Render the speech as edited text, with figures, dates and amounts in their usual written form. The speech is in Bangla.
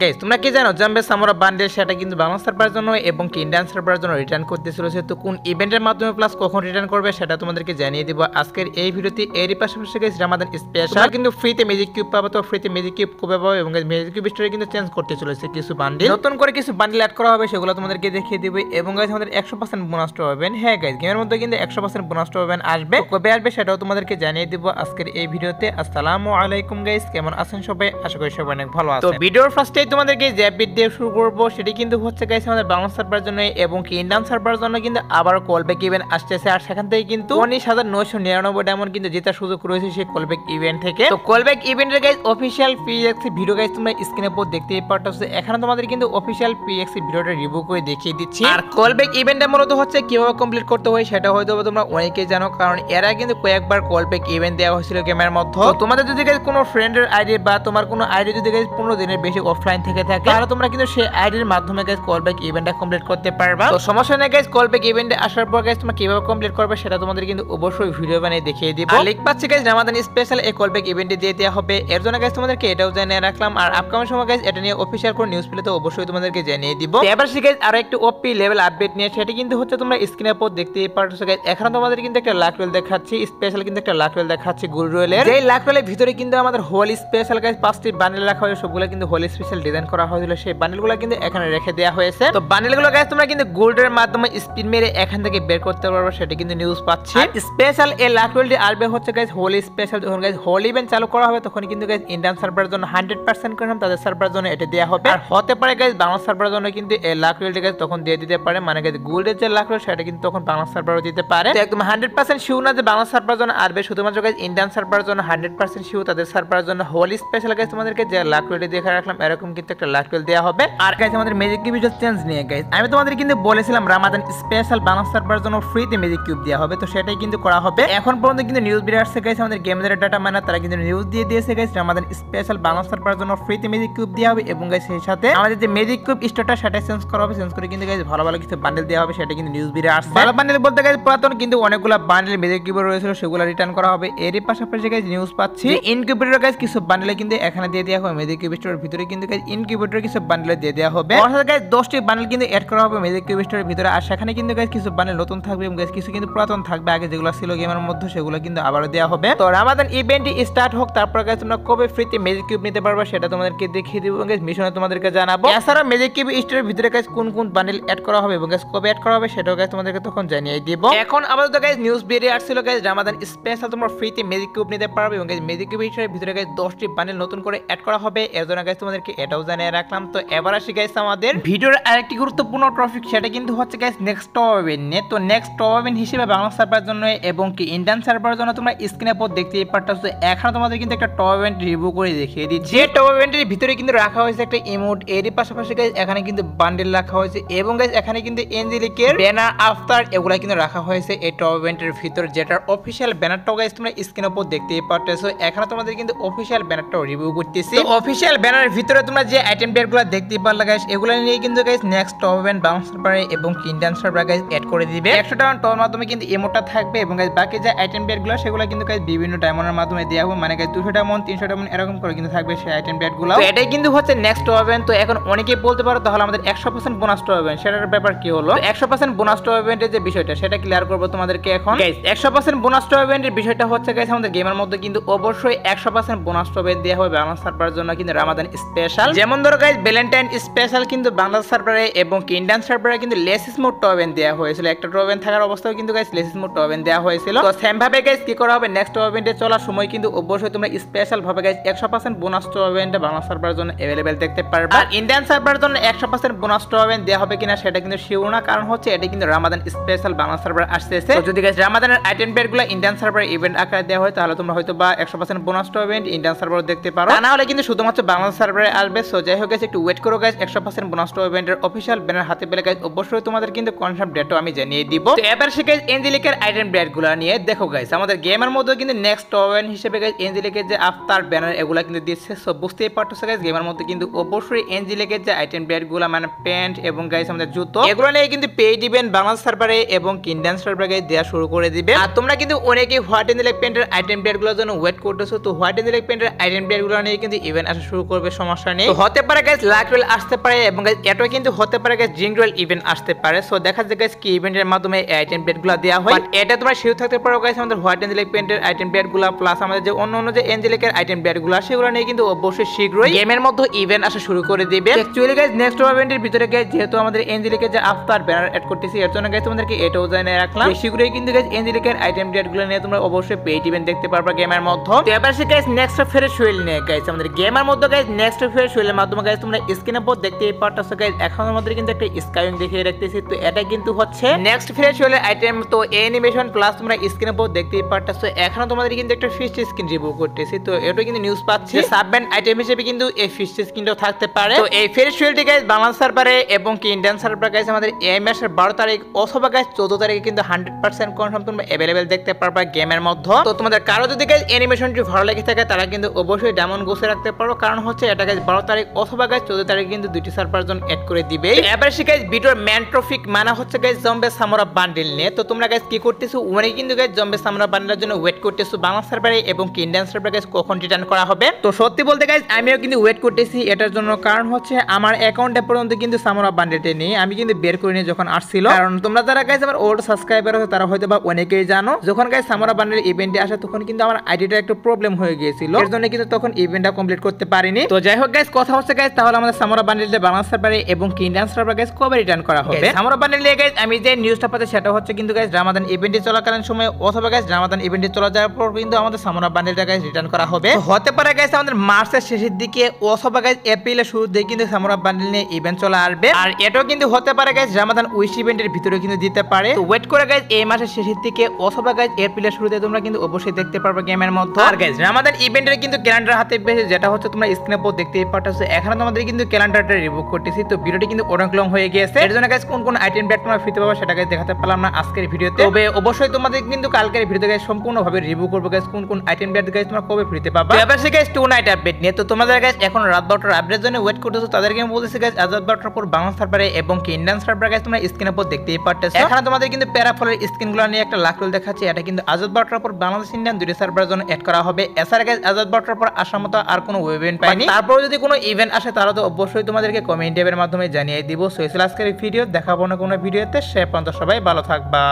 গাইস তোমরা কি জানো জাম্বে সামুরা বান্ডেল সেটা কিন্তু বাংলা সার্ভারের জন্য এবং ইন্ডিয়ান সার্ভারের জন্য রিটার্ন করতে চলেছে। তো কোন ইভেন্টের মাধ্যমে প্লাস কখন রিটার্ন করবে সেটা তোমাদেরকে জানিয়ে দিব আজকের এই ভিডিওতে। এরই পাশাপাশি গাইস রামাদান স্পেশাল কিন্তু ফ্রিতে ম্যাজিক কিউব পাবে। তো ফ্রিতে ম্যাজিক কিউব কবে পাবে এবং ম্যাজিক কিউব স্টোরে কিন্তু চেঞ্জ করতে চলেছে কিছু বান্ডেল, নতুন করে কিছু বান্ডেল অ্যাড করা হবে, সেগুলো তোমাদেরকে দেখিয়ে দিব। এবং গাইস আমাদের 100% বোনাস পাবেন। হ্যাঁ গাইস গেমের মধ্যে কিন্তু 100% বোনাস পাবেন আসবে, কবে আসবে সেটাও তোমাদেরকে জানিয়ে দিব আজকের এই ভিডিওতে। আসসালামু আলাইকুম গাইস, কেমন আছেন সবাই? আশা করি সবাই অনেক ভালো আছেন। তো ভিডিওর ফার্স্টেই তোমাদেরকে যে আপডেট দিয়ে শুরু করবো সেটি কিন্তু হচ্ছে গাইস আমাদের বাংলা সার্ভারের জন্য এবং কি ইন্ডিয়ান সার্ভারের জন্য কিন্তু আবার কলব্যাক ইভেন্ট আসতেছে। আর সেখান থেকে কিন্তু 19,999 ডায়মন্ড কিন্তু জেতার সুযোগ রয়েছে সেই কলব্যাক ইভেন্ট থেকে। তো কলব্যাক ইভেন্টের guys official PXE video guys তোমরা স্ক্রিনে পর দেখতেই পারতেছো। এখানে তোমাদের কিন্তু অফিশিয়াল পিএক্সি ভিডিওটা রিভিউ করে দেখিয়ে দিচ্ছি। আর কলব্যাক ইভেন্টটা মূলত হচ্ছে কিভাবে কমপ্লিট করতে হয় সেটা হয়তো তোমরা অনেকেই জানো, কারণ এরা কিন্তু কয়েকবার কলব্যাক ইভেন্ট দেওয়া হয়েছিল গেমের মধ্যে। তোমাদের যদি গাইস কোনো ফ্রেন্ডের আইডি বা তোমার কোনো আইডি যদি গাইস 15 দিনের বেশি অফলাইন থেকে থাকে তাহলে তোমরা কিন্তু সেই আইডির মাধ্যমে গাইস কলব্যাক ইভেন্টটা কমপ্লিট করতে পারবা। তো সমস্যা নেই গাইস, কলব্যাক ইভেন্টে আসার পর গাইস তোমরা কিভাবে কমপ্লিট করবে সেটা তোমাদের কিন্তু অবশ্যই ভিডিও বানিয়ে দেখিয়ে দিব। আর লিংক পাচ্ছি গাইস রামাদান স্পেশাল এই কলব্যাক ইভেন্টে দিয়ে দেওয়া হবে। এর জন্য গাইস তোমাদেরকে এটাও জানিয়ে রাখলাম। আর আপকামিং সময় গাইস এটা নিয়ে অফিশিয়াল কোনো নিউজ পেলে তো অবশ্যই তোমাদেরকে জানিয়ে দিব। এবার গাইস আরো একটু ওপি লেভেল আপডেট নিয়ে, সেটা কিন্তু হচ্ছে তোমরা স্ক্রিনের উপর দেখতেই পারছো গাইস। এখানে তোমাদের কিন্তু একটা লাক রোল দেখাচ্ছি, স্পেশাল কিন্তু একটা লাক রোল দেখাচ্ছি গোল্ড রোলের। এই লাক রোলের ভিতরে কিন্তু আমাদের হোলি স্পেশাল গাইস 5টি বান্ডেল রাখা হয়েছে, সবগুলো কিন্তু হোলি স্পেশাল ডিজাইন করা হয়েছিল। সেই বান্ডেলগুলো কিন্তু এখানে রেখে দেওয়া হয়েছে। তো বান্ডেলগুলো গাইস তোমরা কিন্তু গোল্ডের মাধ্যমে স্পিন মেরে এখান থেকে বের করতে পারবে, সেটা কিন্তু নিউজ পাচ্ছি। স্পেশাল এই লাক রোলটি আসবে হচ্ছে গাইস হোলি স্পেশাল। যখন গাইস হোলি ইভেন্ট চালু করা হবে তখন কিন্তু গাইস ইন্ডিয়ান সার্ভারের জন্য 100% কনফার্ম তাদের সার্ভারের জন্য এটা দেওয়া হবে। আর হতে পারে গাইস বাংলা সার্ভারের জন্য কিন্তু এই লাক রোলটি গাইস তখন দিয়ে দিতে পারে, মানে গাইস গোল্ডের যে লাক রোল সেটা কিন্তু তখন বাংলা সার্ভারও দিতে পারে। তো একদম 100% শিওর না যে বাংলা সার্ভারের জন্য আসবে, শুধুমাত্র গাইস ইন্ডিয়ান সার্ভারের জন্য 100% শিওর তাদের সার্ভারের জন্য হোলি স্পেশাল গাইস তোমাদেরকে যে লাক রোলটি দেখে রাখলাম এরকম কিন্তু একটা লাক রোল দেওয়া হবে। আর গাইস আমাদের ম্যাজিক কিউব চেঞ্জ নিয়ে গাইস আমি তোমাদের কিন্তু বলেছিলাম রামাদান স্পেশাল বাংলা সার্ভারের জন্য ফ্রিতে ম্যাজিক কিউব দেওয়া হবে, তো সেটাই কিন্তু করা হবে। এখন পর্যন্ত কিন্তু নিউজ বেরিয়ে আসছে গাইস আমাদের গেমের ডাটা মাইনার তারা কিন্তু নিউজ দিয়ে দিয়েছে গাইস রামাদান স্পেশাল বাংলা সার্ভারের জন্য ফ্রিতে ম্যাজিক কিউব দেওয়া হবে। এবং গাইস সেই সাথে আমাদের যে ম্যাজিক কিউব স্টোরটা সেটা চেঞ্জ করা হবে, চেঞ্জ করে কিন্তু গাইস ভালো ভালো কিছু বান্ডেল দেওয়া হবে, সেটা কিন্তু নিউজ বেরিয়ে আসছে। ভালো বান্ডেল বলতে গাইস পুরাতন কিন্তু অনেকগুলো বান্ডেল ম্যাজিক কিউব রয়েছিল সেগুলো রিটার্ন করা হবে। এরই পাশাপাশি গাইস নিউজ পাচ্ছি ইনকিউবেটর গাইস কিছু বান্ডেল কিন্তু এখানে দিয়ে দেওয়া হবে। ম্যাজিক কিউব স্টোরের ভিতরে কিন্তু গাইস ইনকিউবেটর কিছু বান্ডেল দিয়ে দেওয়া হবে। অর্থাৎ গাইস 10টি বান্ডেল কিন্তু এড করা হবে ম্যাজিক কিউব স্টোরের ভিতরে। আর সেখানে কিন্তু গাইস কিছু বান্ডেল নতুন থাকবে এবং গাইস কিছু কিন্তু পুরাতন থাকবে, আগে যেগুলো ছিল গেমের মধ্যে সেগুলো কিন্তু আবারও দেওয়া হবে। তো রামাদান ইভেন্টটি স্টার্ট হোক, তারপর গাইস তোমরা কবে ফ্রিতে ম্যাজিক কিউব নিতে পারবে সেটা তোমাদেরকে দেখিয়ে দিব গাইস, মিশনে তোমাদেরকে জানাবো। এছাড়া ম্যাজিক কিউব স্টোরের ভিতরে গাইস কোন কোন বান্ডেল এড করা হবে এবং গাইস কবে এড করা হবে সেটাও গাইস তোমাদেরকে তখন জানিয়ে দিব। এখন আপাতত গাইস নিউজ বেরিয়ে আসছিল গাইস রামাদান স্পেশাল তোমরা ফ্রিতে ম্যাজিক কিউব নিতে পারবে এবং গাইস ম্যাজিক কিউব স্টোরের ভিতরে গাইস 10টি বান্ডেল নতুন করে এড করা হবে। এর জন্য গাইস তোমাদেরকে এটাও জানিয়ে রাখলাম। তো এবার আসি গাইস আমাদের ভিডিওর আরেকটি গুরুত্বপূর্ণ টপিক, সেটা কিন্তু হচ্ছে গাইস নেক্সট টপ ইভেন্ট। তো নেক্সট টপ ইভেন্ট হিসেবে বাংলা সার্ভারের জন্য এবং কি ইন্ডিয়ান সার্ভারের জন্য তোমরা স্ক্রিনে পর দেখতেই পারতেছো। এখানে তোমাদের কিন্তু একটা টপ ইভেন্ট রিভিউ করে দেখিয়ে দিচ্ছি। যে টপ ইভেন্টের ভিতরে কিন্তু রাখা হয়েছে একটা ইমোট, এরই পাশাপাশি গাইস এখানে কিন্তু বান্ডেল রাখা হয়েছে এবং গাইস এখানে কিন্তু এঞ্জেলিকের ব্যানার আফতার এগুলা কিন্তু রাখা হয়েছে এই টপ ইভেন্টের ভিতরে, যেটার অফিশিয়াল ব্যানারটাও গাইস তোমরা স্ক্রিনের উপর দেখতেই পারতেছো। এখানে তোমাদের কিন্তু অফিশিয়াল ব্যানারটাও রিভিউ করতেছি। অফিশিয়াল ব্যানারের ভিতরে তোমরা যে আইটেম ডেটগুলো দেখতেই পারলা গাইস এগুলা নিয়ে কিন্তু guys next top event Bangla সার্ভারে এবং ইন্ডিয়ান সার্ভারে গাইস এড করে দিবে। 100 ডায়মন্ড টপের মাধ্যমে কিন্তু ইমোটটা থাকবে এবং গাইস বাকি যে আইটেম ডেটগুলো সেগুলো কিন্তু গাইস বিভিন্ন ডায়মন্ডের মাধ্যমে দেওয়া হবে, মানে গাইস 200 ডায়মন্ড 300 ডায়মন্ড এরকম করে কিন্তু থাকবে সেই আইটেম ডেটগুলো। তো এটাই কিন্তু হচ্ছে নেক্সট টপ ইভেন্ট। তো এখন অনেকেই বলতে পারো তাহলে আমাদের 100% বোনাস টপ ইভেন্ট সেটার ব্যাপার কি হলো? 100% বোনাস টপ ইভেন্টের যে বিষয়টা সেটা ক্লিয়ার করব তোমাদেরকে এখন গাইস। 100% বোনাস টপ ইভেন্টের বিষয়টা হচ্ছে গাইস আমাদের গেমের মধ্যে কিন্তু অবশ্যই 100% বোনাস টপ ইভেন্ট দেওয়া হবে বাংলা সার্ভারের জন্য কিন্তু রামাদান স্পেশাল। যেমন ধরো গাইস ভ্যালেন্টাইন স্পেশাল কিন্তু বাংলা সার্ভারে এবং ইন্ডিয়ান সার্ভারে কিন্তু লেস স্মুথ টপ ইভেন্ট দেওয়া হয়েছিল। একটা টপ ইভেন্ট থাকার অবস্থায় কিন্তু guys less smooth top event দেওয়া হয়েছিল। তো সেম ভাবে গাইস কি করা হবে নেক্সট টপ ইভেন্টে চলার সময় কিন্তু অবশ্যই তোমরা স্পেশাল ভাবে guys 100% bonus top event Bangla সার্ভারের জন্য अवेलेबल দেখতে পারবে। আর ইন্ডিয়ান সার্ভারের জন্য 100% বোনাস টপ ইভেন্ট দেওয়া হবে কিনা সেটা কিন্তু শিওর না, কারণ হচ্ছে এটা কিন্তু রামাদান স্পেশাল বাংলা সার্ভার আসতেছে। তো যদি গাইস রামাদানের আইটেম পেডগুলো ইন্ডিয়ান সার্ভারে ইভেন্ট আকারে দেওয়া হয় তাহলে তোমরা হয়তো বা 100% বোনাস টপ ইভেন্ট ইন্ডিয়ান সার্ভারে দেখতে পারো, তা না হলে কিন্তু শুধুমাত্র বাংলা সার্ভারে আসবে। সো যাই হোক গাইস একটু ওয়েট করো গাইস, 100% বোনাস টপ ইভেন্টের অফিশিয়াল ব্যানার হাতে পেলে গাইস অবশ্যই তোমাদের কিন্তু কনফার্ম ডেটও আমি জানিয়ে দিব। তো এবার সে গাইস এঞ্জেলিকের আইটেম ব্যাটগুলো নিয়ে দেখো গাইস আমাদের গেমের মধ্যে কিন্তু নেক্সট টপ ইভেন্ট হিসেবে গাইস এঞ্জেলিকের যে আফতার ব্যানার এগুলা কিন্তু দিচ্ছে। সো বুঝতেই পারতেছো গাইস গেমের মধ্যে কিন্তু অবশ্যই এঞ্জেলিকের যে আইটেম ব্যাটগুলো মানে প্যান্ট এবং গাইস আমাদের জুতো এগুলো নিয়ে কিন্তু পেয়ে দিবেন বাংলা সার্ভারে এবং ইন্ডিয়ান সার্ভারে গাইস দেওয়া শুরু করে দিবে। আর তোমরা কিন্তু অনেকেই হোয়াইট এঞ্জেলিক প্যান্টের আইটেম ব্যাটগুলোর জন্য ওয়েট করতেছো। তো হোয়াইট এঞ্জেলিক প্যান্টের আইটেম ব্যাটগুলো নিয়ে কিন্তু ইভেন্ট আসা শুরু করবে, সমস্যা নেই। তো হতে পারে গাইস লাক রয়েল আসতে পারে এবং গাইস এটাও কিন্তু হতে পারে গাইস জিং রয়েল ইভেন্ট আসতে পারে। সো দেখা যায় গাইস কি ইভেন্টের মাধ্যমে আইটেম প্লেটগুলো দেওয়া হয়, বাট এটা তোমরা শিওর থাকতে পারো গাইস আমাদের হোয়াইট অ্যাঞ্জেলিক পেন্টের আইটেম প্লেটগুলো প্লাস আমাদের যে অন্য যে অ্যাঞ্জেলিকের আইটেম প্লেটগুলো সেগুলো নিয়ে কিন্তু অবশ্যই শীঘ্রই গেমের মধ্যে ইভেন্ট আসা শুরু করে দিবে। অ্যাকচুয়ালি গাইস নেক্সট ইভেন্টের ভিতরে গাইস যেহেতু আমাদের অ্যাঞ্জেলিকের যে আফটার ব্যানার এড করতেছি এর জন্য গাইস তোমাদেরকে এটাও জানিয়ে রাখলাম শীঘ্রই কিন্তু গাইস অ্যাঞ্জেলিকের আইটেম প্লেটগুলো নিয়ে তোমরা অবশ্যই পেইড ইভেন্ট দেখতে পারবে গেমের মধ্যে। তো এবার সে গাইস নেক্সট ফ্রেশ হুইল নিয়ে গাইস আমাদের গেমের মধ্যে গাইস নেক্সট ফ্রেশ হুইলের মাধ্যমে গাইস তোমরা স্ক্রিনের উপর দেখতেই পারতেছো গাইস এখন আমাদের কিন্তু একটা স্কাইং দেখিয়ে রাখতেছি। তো এটা কিন্তু হচ্ছে নেক্সট ফ্রেশ হুইলের আইটেম। তো অ্যানিমেশন প্লাস তোমরা স্ক্রিনের উপর দেখতেই পারতেছো এখন তোমাদের কিন্তু একটা ফিস্ট স্কিন রিভিউ করতেছি। তো এটা কিন্তু নিউজ পাচ্ছি সাবব্যান্ড আইটেম হিসেবে কিন্তু এই ফিস্ট স্কিনটাও থাকতে পারে। তো এই ফ্রেশ হুইলটি গাইস বাংলা সার্ভারে এবং কি ইন্ডিয়ান সার্ভারে গাইস আমাদের এই মাসের 12 তারিখ অথবা গাইস 14 তারিখে কিন্তু 100% কনফার্ম তোমরা अवेलेबल দেখতে পারবা গেমের মধ্যে। তো তোমাদের কারো যদি গাইস অ্যানিমেশনটি ভালো লেগে থাকে তারা কিন্তু অবশ্যই ডায়মন্ড গোসে রাখতে পারো, কারণ হচ্ছে এটা গাইস 12 তারিখ অথবা গাইস 14 তারিখে কিন্তু দুইটি সার্ভার জন এড করে দিবে। এবার সে গাইস ভিডিওর ম্যান ট্রফিক মানে হচ্ছে গাইস জম্বে সামুরা বান্ডেল নিয়ে। তো তোমরা গাইস কি করতেছো ওখানে কিন্তু গাইস জম্বে সামুরা বান্ডেলের জন্য ওয়েট করতেছো বাংলা সার্ভারে এবং কি ইন্ডিয়ান সার্ভারে গাইস কখন রিটার্ন করা হবে। তো সত্যি বলতে গাইস আমিও কিন্তু ওয়েট করতেছি এটার জন্য, কারণ হচ্ছে আমার অ্যাকাউন্টে পর্যন্ত কিন্তু সামুরা বান্ডেলটা নেই, আমি কিন্তু বের করে নিয়ে যখন আসছিল। কারণ তোমরা যারা গাইস আমার ওল্ড সাবস্ক্রাইবার আছে তারা হয়তো বা অনেকেই জানো যখন গাইস সামুরা বান্ডেল ইভেন্টে আসে তখন কিন্তু আমার আইডিটা একটু প্রবলেম হয়ে গিয়েছিল, এর জন্য কিন্তু তখন ইভেন্টটা কমপ্লিট করতে পারিনি। তো যাই হোক গাইস কথা হচ্ছে গাইস তাহলে আমাদের সামুরা বান্ডেলটা বাংলা সার্ভারে এবং কি ইন্ডিয়ান সার্ভারে গাইস কবে রিটার্ন করা হবে। সামুরা বান্ডেল নিয়ে গাইস আমি যে নিউজটা পাচ্ছি সেটা হচ্ছে কিন্তু গাইস রামাদান ইভেন্টে চলাকালীন সময় অথবা গাইস রামাদান ইভেন্টে চলে যাওয়ার পর কিন্তু আমাদের সামুরা বান্ডেলটা গাইস রিটার্ন করা হবে। হতে পারে গাইস আমাদের মার্চের শেষের দিকে অথবা গাইস এপ্রিলের শুরুর দিকে কিন্তু সামুরা বান্ডেল নিয়ে ইভেন্ট চলে আসবে। আর এটাও কিন্তু হতে পারে গাইস রামাদান উইশ ইভেন্টের ভিতরে কিন্তু দিতে পারে। তো ওয়েট করে গাইস এই মাসের শেষের দিকে অথবা গাইস এপ্রিলের শুরুতে তোমরা কিন্তু অবশ্যই দেখতে পারবে গেমের মধ্যে। আর গাইস রামাদান ইভেন্টের কিন্তু ক্যালেন্ডার হাতে পেয়েছে যেটা হচ্ছে তোমরা স্ক্রিনে উপর দেখতেই পাচ্ছো। এখানে তোমাদের কিন্তু ক্যালেন্ডারটা রিভিউ করতেছি। তো ভিডিওটি কিন্তু অনেক লং হয়ে গিয়েছে, এর জন্য গাইস কোন কোন আইটেম ব্যাট তোমরা ফ্রিতে পাবে সেটা গাইস দেখাতে পারলাম না আজকের ভিডিওতে। তবে অবশ্যই তোমাদের কিন্তু কালকের ভিডিওতে গাইস সম্পূর্ণভাবে রিভিউ করব গাইস কোন কোন আইটেম ব্যাট গাইস তোমরা কবে ফ্রিতে পাবে। এবার সে গাইস টু নাইট আপডেট নিয়ে। তো তোমাদের গাইস এখন রাত 12টার আপডেটের জন্য ওয়েট করতেছো, তাদেরকে আমি বলতেছি গাইস রাত 12টার পর বাংলা সার্ভারে এবং কি ইন্ডিয়ান সার্ভারে গাইস তোমরা স্ক্রিনের উপর দেখতেই পারতেছো। এখানে তোমাদের কিন্তু প্যারাফলের স্ক্রিনগুলো নিয়ে একটা লাক রোল দেখাচ্ছে, এটা কিন্তু আজাদ 12টার পর বাংলাদেশ ইন্ডিয়ান দুটি সার্ভারের জন্য এড করা হবে। এছাড়া গাইস আজাদ 12টার পর আসার মতো আর কোনো ইভেন্ট পাইনি, তারপর যদি কোনো ইভেন্ট আসে তাহলে তো অবশ্যই তোমাদেরকে কমেন্ট ট্যাবের মাধ্যমে জানিয়ে দিব। সো এই ছিল আজকের ভিডিও, দেখাবো না কোনো ভিডিওতে, সে পর্যন্ত সবাই ভালো থাকবা।